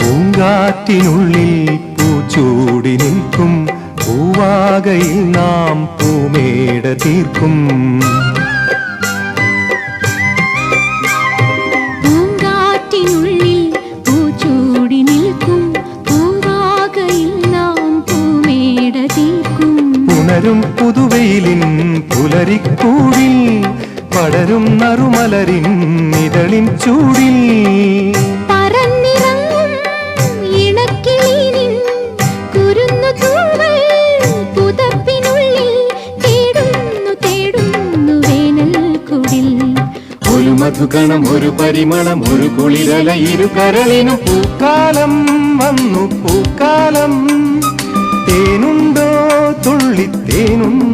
പൂങ്കാറ്റിനുള്ളിൽ പൂച്ചൂടി നിൽക്കും പൂവാകയിൽ നാം പൂമേട തീർക്കും. പൂങ്കാറ്റിനുള്ളിൽ പൂച്ചൂടി നിൽക്കും പൂവാകയിൽ നാം പൂമേട തീർക്കും. പുണരും പുതുവെയിലിൻ പുലരിക്കൂടിൽ പടരും നറുമലരിൻ ഇതളിൻ ചൂടിൽ പറന്നിറങ്ങും ഇണക്കിളിനിൻ കുരുന്നു തൂവൽ പുതപ്പിനുള്ളിൽ തേടുന്നു തേടുന്നു വേനൽ കുടിൽ. ഒരു മധുകണം ഒരു പരിമളം ഒരു കുളിരല ഇരു കരളിനും പൂക്കാലം വന്നു പൂക്കാലം. തേനുണ്ടോ തുള്ളിത്തേനുണ്ടോ